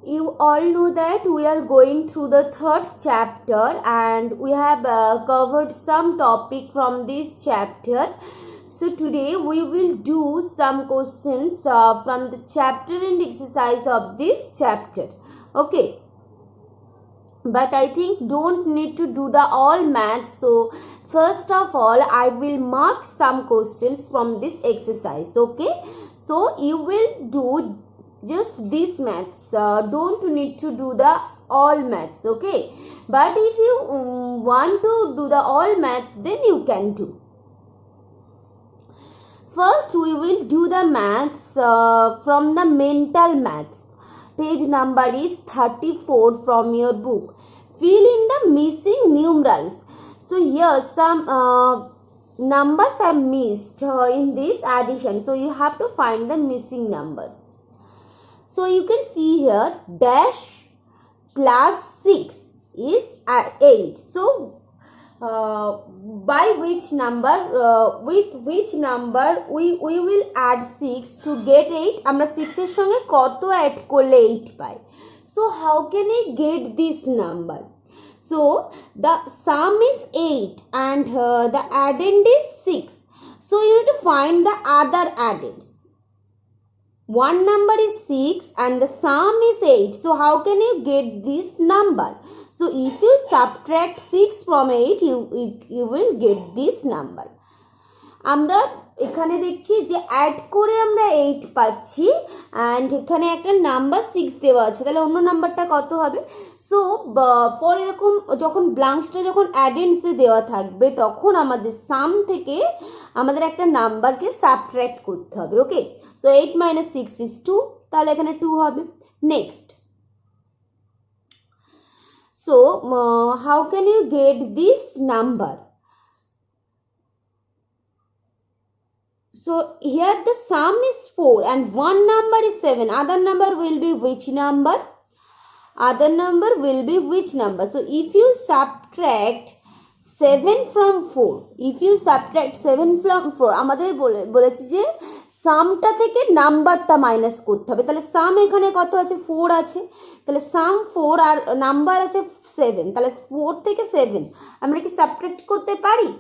You all know that we are going through the third chapter and we have covered some topic from this chapter. So today we will do some questions from the chapter and exercise of this chapter. Okay. But I think don't need to do the all maths. So first of all I will mark some questions from this exercise. Okay. So you will do just this maths. Don't need to do the all maths. Okay. But if you want to do the all maths, then you can do. First we will do the maths from the mental maths. Page number is 34 from your book. Fill in the missing numerals. So here some numbers are missed in this addition. So you have to find the missing numbers. So you can see here dash plus 6 is 8. So by which number with which number we will add 6 to get 8. আমরা 6 এর সঙ্গে কত add করলে 8 পাই. So how can I get this number? So the sum is 8 and the addend is 6. So you need to find the other addends. One number is 6 and the sum is 8. So how can you get this number? So if you subtract 6 from 8, you will get this number. আমরা এখানে দেখছি যে add করে আমরা 8 পাচ্ছি and এখানে একটা number 6 দেওয়া আছে, তাহলে অন্য নাম্বারটা কত হবে? সো ফর এরকম যখন ব্লাঙ্কসটা যখন অ্যাডেন্সে দেওয়া থাকবে তখন আমাদের সাম থেকে আমাদের একটা নাম্বারকে সাবট্র্যাক্ট করতে হবে. ওকে, সো 8 minus 6 is 2, তাহলে এখানে 2 হবে. Next, so how can you get this number? So here the sum is 4 and one number is 7. Other number will be which number? Other number will be which number? So if you subtract 7 from 4, if you subtract 7 from 4, আমাদের বলেছি যে সামটা থেকে নাম্বারটা minus করতে হবে. তাহলে সাম এখানে কত আছে? 4 আছে. তাহলে সাম 4 আর নাম্বার আছে 7. তাহলে 4 থেকে 7 আমরা কি সাবট্রাক্ট করতে পারি?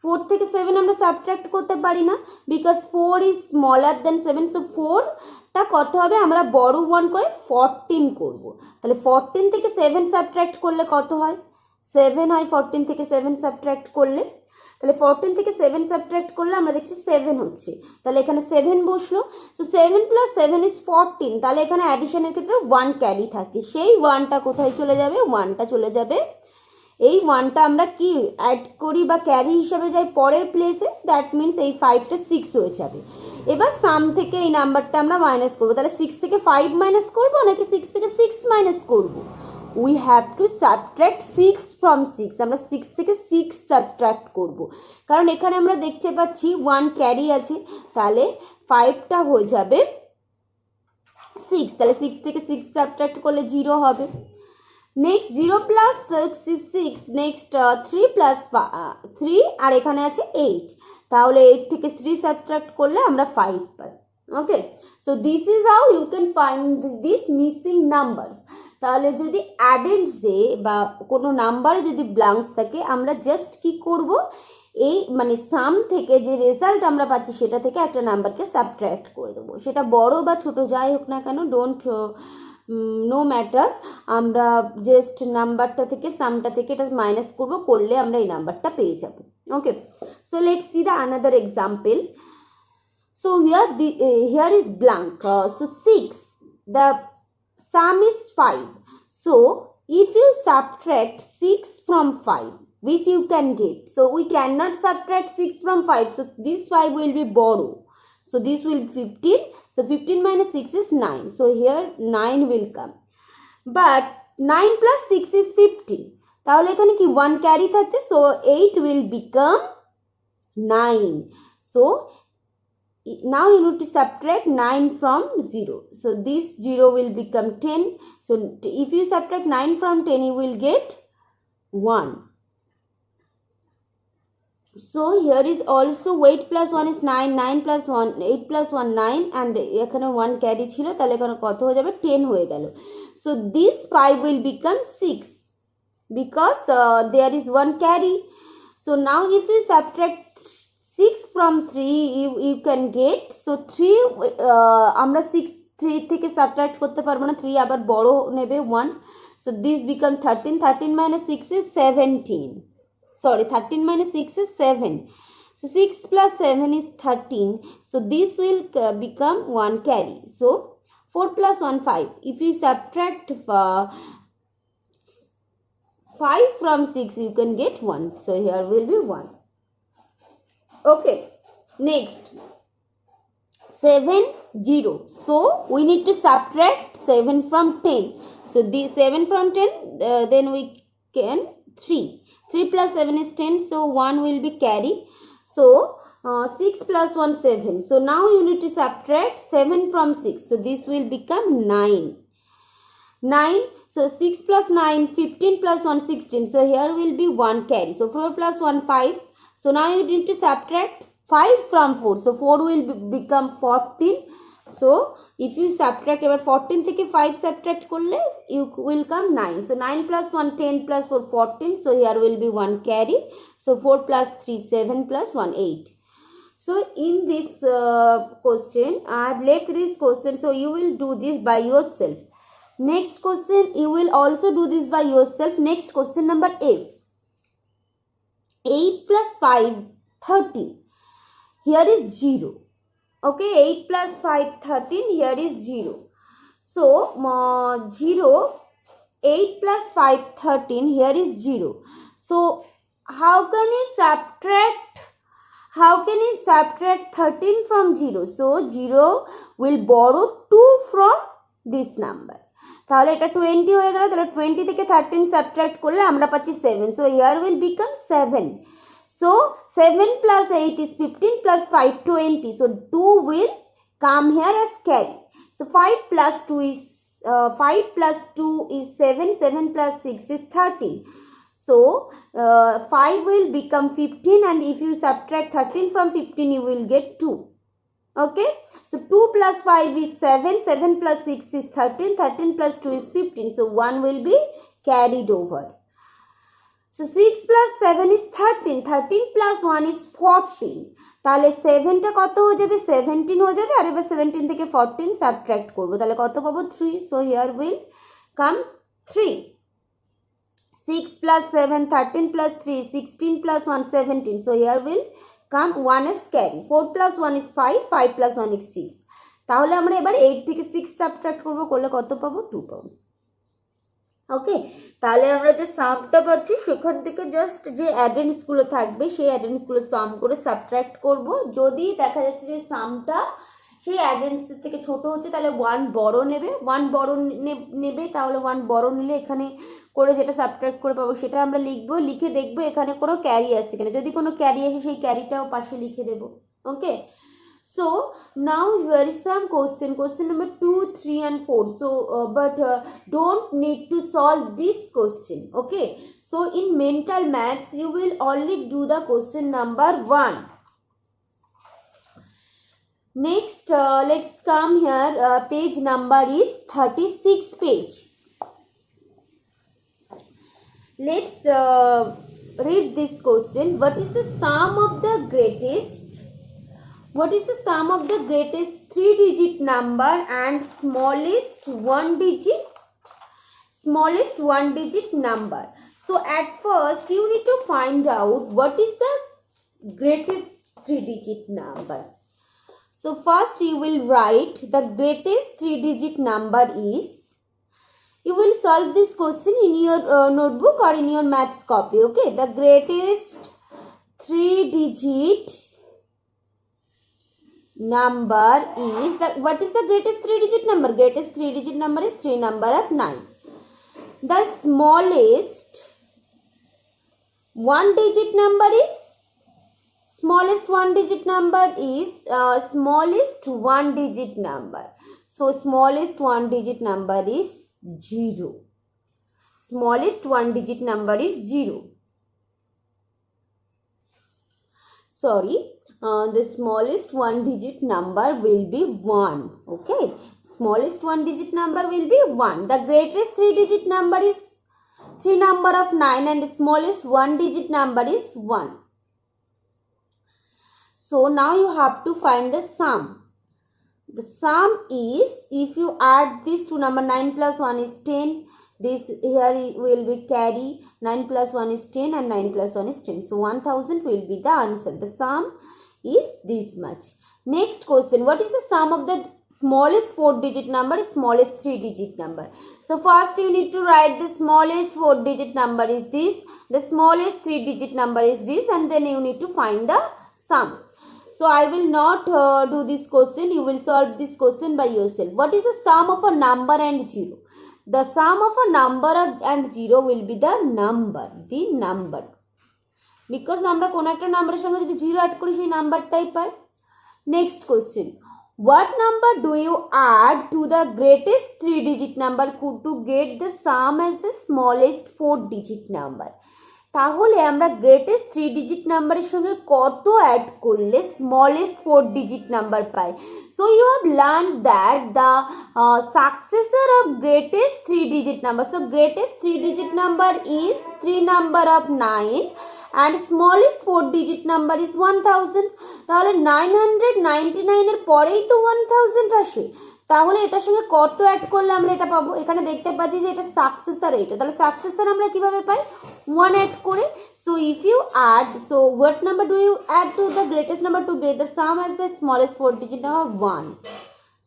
4 থেকে 7 আমরা সাবট্রাক্ট করতে পারি না, because 4 is smaller then 7. So 4টা কত হবে? আমরা বড় 1 করে 14 করব. তাহলে 14 থেকে 7 সাবট্রাক্ট করলে কত হয়? 7 হয় 14 থেকে 7 সাবট্রাক্ট করলে. তাহলে 14 থেকে 7 সাবট্রাক্ট করলে আমরা দেখছি 7 হচ্ছে. তাহলে এখানে 7 বসলো. So 7 + 7 is 14. তাহলে এখানে অ্যাডিশনের ক্ষেত্রে 1 ক্যারি থাকে. সেই 1টা কোথায় চলে যাবে? 1টা চলে যাবে, এই 1টা আমরা কি অ্যাড করি বা ক্যারি হিসাবে যাই পরের প্লেসে. দ্যাট মিনস এই 5টা 6 হয়ে যাবে. এবার সাম থেকে এই নাম্বারটা আমরা মাইনাস করবো. তাহলে 6 থেকে 5 মাইনাস করবো নাকি 6 থেকে 6 মাইনাস করবো? We have to subtract 6 from 6. আমরা 6 থেকে 6 সাবট্রাক্ট করব, কারণ এখানে আমরা দেখতে পাচ্ছি 1 ক্যারি আছে. তাহলে 5টা হয়ে যাবে 6. তাহলে 6 থেকে 6 সাবট্রাক্ট করলে 0 হবে. Next 0 plus 6 is 6. Next 3 plus 3 আর এখানে আছে 8. তাহলে 8 থেকে 3 সাবট্রাক্ট করলে আমরা 5 পাই. Okay, so this is how you can find this missing numbers. তাহলে যদি অ্যাডেন্ডসে বা কোনো নাম্বারে যদি ব্লাঙ্কস থাকে আমরা জাস্ট কি করব? এই মানে সাম থেকে যে রেজাল্ট আমরা পাচ্ছি সেটা থেকে একটা নাম্বারকে সাবট্রাক্ট করে দেবো. সেটা বড় বা ছোট যাই হোক না কেন, ডোন্ট নো ম্যাটার. আমরা জাস্ট নাম্বারটা থেকে সামটা থেকে এটা মাইনাস করব, করলে আমরা এই নাম্বারটা পেয়ে যাব. Okay, so let's see the another example. So here is blank. So 6, the sum is 5. So if you subtract 6 from 5, which you can get? So we cannot subtract 6 from 5. So this 5 will be borrow. So this will be 15. So 15 minus 6 is 9. So here 9 will come. But 9 plus 6 is 15. তাহলে এখানে কি 1 carry থাকছে. So 8 will become 9. So now you need to subtract 9 from 0. So this 0 will become 10. So if you subtract 9 from 10, you will get 1. So here is also 8 plus 1 is 9, 9 plus 1, 8 plus 1 9, and এখানে 1 carry ছিল, তাহলে এখানে কত হয়ে যাবে 10 হয়ে গেল. So this 5 will become 6 because there is 1 carry. So now if you subtract 6 from 3, you can get, so 3 আমরা 3 থেকে subtract করতে পারবো না, 3 আবার বড় নেবে 1. So this become 13, 13 minus 6 is 17. Sorry, 13 minus 6 is 7. So 6 plus 7 is 13. So this will become 1 carry. So 4 plus 1 5. If you subtract 5 from 6, you can get 1. So here will be 1. Okay, next 7 0. So we need to subtract 7 from 10. So the 7 from 10, then we can 3. 3 plus 7 is 10, so 1 will be carry. So 6 plus 1 7. So now you need to subtract 7 from 6. So this will become 9. 9. So 6 plus 9, 15 plus 1 16. So here will be 1 carry. So 4 plus 1 5. So now you need to subtract 5 from 4. So 4 will become 14. So if you subtract about 14 থেকে 5 subtract করলে you will come 9. So 9 plus 1 10 plus 4 14. So here will be 1 carry. So 4 plus 3 7 plus 1 8. So in this question I have left this question, so you will do this by yourself. Next question you will also do this by yourself. Next question number F. 8 plus 5 13. Here is 0. Okay, 8 plus 5 13, here is 0. So 0, 8 plus 5 13, here is 0. So how can you subtract 13 from 0? So 0 will borrow 2 from this number. তাহলে এটা 20 হয়ে গেল, তাহলে 20 থেকে 13 subtract করলে আমরা পাচ্ছি 7. So here will become 7. So 7 plus 8 is 15 plus 5 20. So 2 will come here as carry. So 5 plus 2 is 7. 7 plus 6 is 13. So 5 will become 15, and if you subtract 13 from 15 you will get 2. Okay, so 2 plus 5 is 7. 7 plus 6 is 13. 13 plus 2 is 15. So 1 will be carried over. So 6 plus 7 is 13. 13 plus 1 is 14. তাহলে 7টা কত হয়ে যাবে 17 হয়ে যাবে, আর এবার 17 থেকে 14 subtract করব, তাহলে কত পাবো 3. So here will come 3. 6 plus 7 13 plus 3 16 plus 1 17. So here will come 1 as carry. 4 plus 1 is 5. 5 plus 1 is 6. তাহলে আমরা এবার 8 থেকে 6 সাবট্রাক্ট করব, করলে কত পাবো 2 পাবো. ওকে, তাহলে আমরা যে সামটা পাচ্ছি সেখান থেকে জাস্ট যে অ্যাডেন্সগুলো থাকবে সেই অ্যাডেন্সগুলো সাম করে সাবট্রাক্ট করব. যদি দেখা যাচ্ছে যে সামটা সেই অ্যাডেন্সের থেকে ছোট হচ্ছে তাহলে 1 বড় নেবে, 1 বড় নেবে, তাহলে 1 বড় নিলে এখানে করে যেটা সাবট্রাক্ট করে পাবো সেটা আমরা লিখবো, লিখে দেখবো এখানে কোনো ক্যারি আসছে কিনা. যদি কোনো ক্যারি আসে সেই ক্যারিটাও পাশে লিখে দেবো. ওকে, so now here is some question number 2 3 and 4. So but don't need to solve this question. Okay, so in mental maths you will only do the question number 1. Next let's come here, page number is 36 page. Let's read this question. What is the sum of the greatest 3-digit number and smallest one digit number? So at first you need to find out what is the greatest 3-digit number. So first you will write the greatest 3-digit number is, you will solve this question in your notebook or in your maths copy. Okay, the greatest 3-digit number is what is the greatest 3-digit number? Greatest 3-digit number is 3 number of 9. The smallest 1-digit number is smallest 1-digit number. So smallest 1-digit number is 0. Smallest 1-digit number is 0. sorry, the smallest one digit number will be 1. Okay, smallest one digit number will be 1. The greatest 3 digit number is 3 number of 9 and the smallest 1 digit number is 1. So now you have to find the sum. The sum is, if you add these two number, 9 plus 1 is 10. This here will be carry, 9 plus 1 is 10 and 9 plus 1 is 10. So 1000 will be the answer. The sum is this much. Next question, what is the sum of the smallest 4 digit number, smallest 3 digit number? So first you need to write the smallest 4 digit number is this, the smallest 3 digit number is this, and then you need to find the sum. So I will not do this question. You will solve this question by yourself. What is the sum of a number and 0? The sum of a number and 0 will be the number. Because আমরা কোন একটা নাম্বারের সঙ্গে যদি 0 add করি সেই নাম্বারটাই পাই। Next question. What number do you add to the greatest 3 digit number to get the sum as the smallest 4 digit number? তাহলে আমরা গ্রেটেস্ট 3 ডিজিট নাম্বারের সঙ্গে কত অ্যাড করলে স্মলেস্ট 4 ডিজিট নাম্বার পাই? So you have learn that the successor of greatest 3 digit number, so greatest 3 digit number is 3 number of 9 and smallest 4 digit number is 1000. তাহলে 999 এর পরেই তো 1000 আসে, তাহলে এটার সঙ্গে কত অ্যাড করলে আমরা এটা পাবো? এখানে দেখতে পাচ্ছি যে এটা সাকসেসর, এটা তাহলে সাকসেসর আমরা কিভাবে পাই? 1 অ্যাড করে। So if you add, so what number do you add to the greatest number to get the same as the smallest 4 digit number? 1.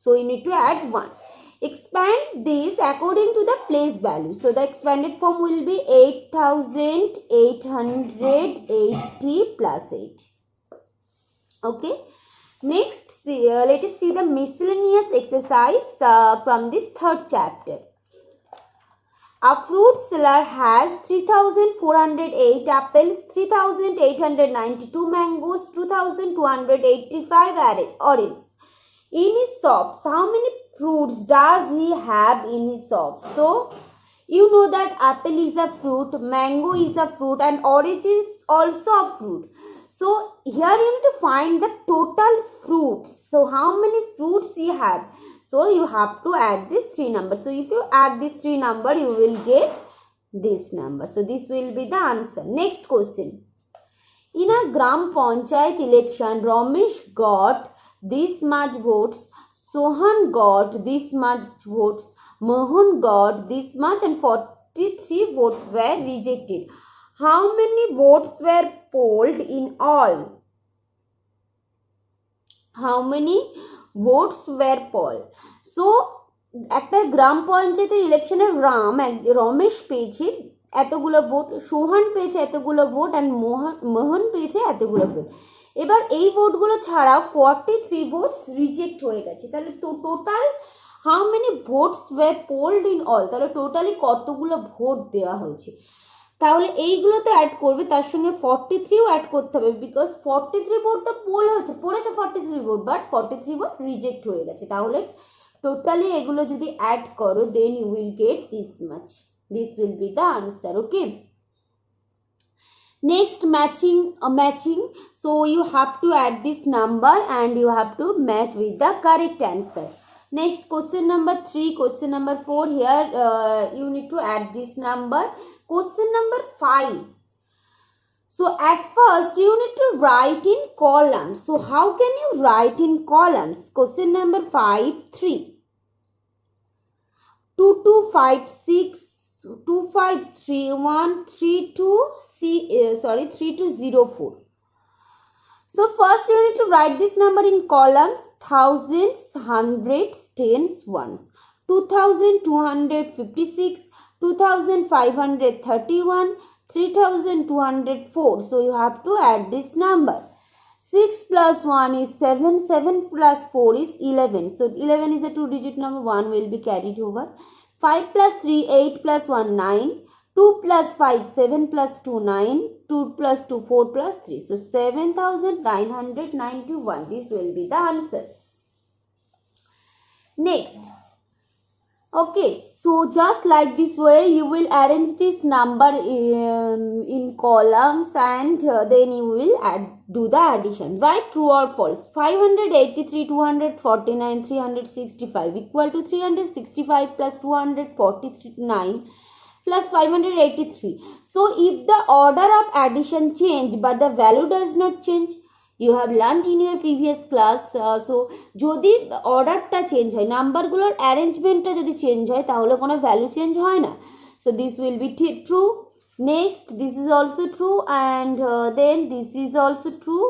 So you need to add 1. Expand this according to the place value. So the expanded form will be 8880 plus 8. Okay. Next, let us see the miscellaneous exercise from this third chapter. A fruit seller has 3408 apples, 3892 mangoes, 2285 oranges. In his shops, how many fruits does he have in his shop? So you know that apple is a fruit, mango is a fruit, and orange is also a fruit. So here you need to find the total fruits. So how many fruits he have? So you have to add these 3 numbers. So if you add these 3 numbers, you will get this number. So this will be the answer. Next question. In a Gram Panchayat election, Ramesh got this much votes, Sohan got this much votes, Mohan got this much, and 43 votes were rejected. How many votes were polled in all? How many votes were polled? So একটা গ্রাম পঞ্চায়েতের ইলেকশনে রমেশ পেয়েছে এতগুলো vote, সোহান পেয়েছে এতগুলো vote, and মোহন পেয়েছে এতগুলো vote. এবার এই ভোটগুলো ছাড়া 43 ভোটস রিজেক্ট হয়ে গেছে। তাহলে তো total how many votes were polled in all, তাহলে টোটালি কতগুলো ভোট দেওয়া হয়েছে। তাহলে এইগুলো তো অ্যাড করবে, তার সঙ্গে 43ও অ্যাড করতে হবে, বিকজ 43 ভোট তো পোল হয়েছে, পড়েছে 43 ভোট, বাট 43 ভোট রিজেক্ট হয়ে গেছে। তাহলে টোটালি এগুলো যদি অ্যাড করো, then you will get this much. This will be the answer. Okay. Next, matching. So you have to add this number and you have to match with the correct answer. Next, question number 3, question number 4. Here you need to add this number. Question number 5. So at first you need to write in columns. So how can you write in columns? Question number 5, 3. 2256 2531 3204. So first you need to write this number in columns: thousands, hundreds, tens, ones. 2256, 2531, 3204. So you have to add this number. 6 plus 1 is 7, 7 plus 4 is 11. So 11 is a 2-digit number, 1 will be carried over. 5 plus 3, 8 plus 1, 9. 2 plus 5, 7 plus 2, 9. 2 plus 2, 4 plus 3. So 7991. This will be the answer. Next. Okay, so just like this way you will arrange this number in columns, and then you will do the addition. Write true or false. 583, 249, 365 equal to 365 plus 249 plus 583. So if the order of addition change but the value does not change, you have learned in your previous class. So যদি অর্ডারটা change হয়, নাম্বারগুলোর অ্যারেঞ্জমেন্টটা যদি change হয় তাহলে কোনো value change হয় না. So this will be true. Next, this is also true, and then this is also true,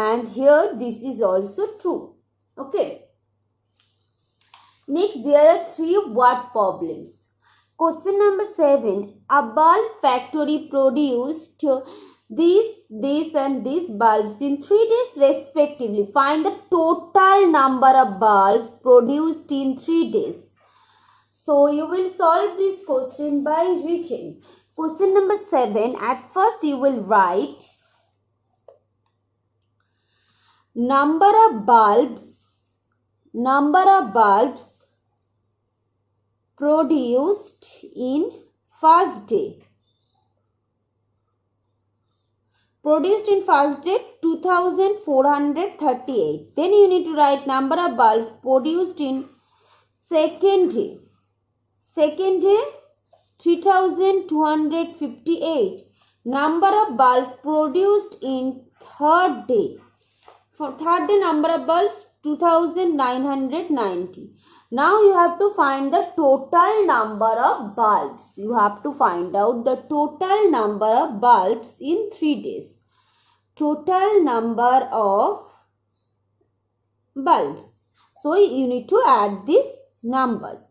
and here this is also true. Okay. Next, there are 3 word problems. Question number 7. A bulb factory produced this and these bulbs in 3 days respectively. Find the total number of bulbs produced in 3 days. So you will solve this question by written. Question number 7. At first you will write number of bulbs produced in first day. Produced in first day 2438. Then you need to write number of bulbs produced in second day. Second day 3258. Number of bulbs produced in third day. For third day number of bulbs 2990. Now you have to find the total number of bulbs. You have to find out the total number of bulbs in 3 days. Total number of bulbs. So you need to add these numbers.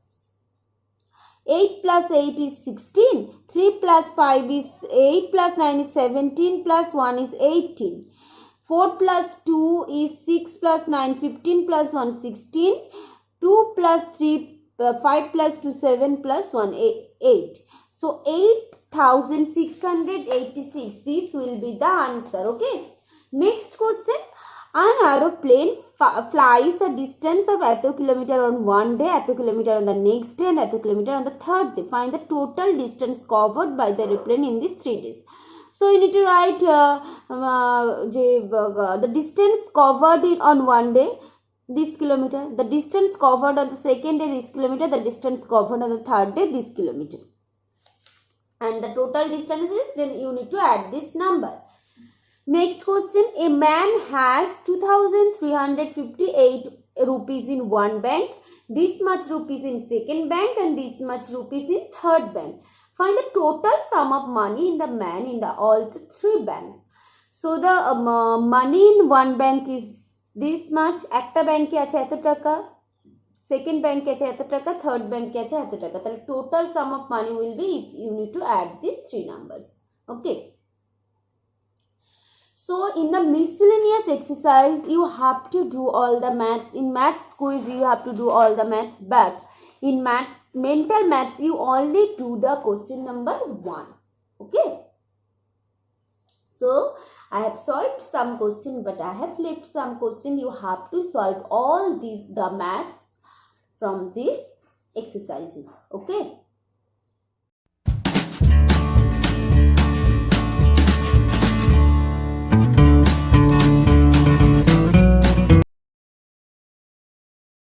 8 plus 8 is 16. 3 plus 5 is 8 plus 9 is 17 plus 1 is 18. 4 plus 2 is 6 plus 9 15 plus 1 16. 2 plus 3 5 plus 2 7 plus 1 8. So 8686. This will be the answer. Okay. Next question. An aeroplane flies a distance of atto kilometer on one day, atto kilometer on the next day, and atto kilometer on the third day. Find the total distance covered by the aeroplane in these 3 days. So you need to write the distance covered on one day, this kilometer. The distance covered on the second day, this kilometer. The distance covered on the third day, this kilometer. And the total distance is, then you need to add this number. Next question. A man has 2358 rupees in one bank, this much rupees in second bank, and this much rupees in third bank. Find the total sum of money in the man in the all the 3 banks. So the money in one bank is this much. একটা ব্যাংকে আছে এত টাকা, second ব্যাংকে আছে এত টাকা, third ব্যাংকে আছে এত টাকা. তাহলে total sum of money will be, if you need to add these 3 numbers. Okay. So in the miscellaneous exercise you have to do all the maths. In maths quiz you have to do all the maths, but in mental maths you only do the question number 1. Okay. So I have solved some question, but I have left some question. You have to solve all the maths from these exercises. Okay.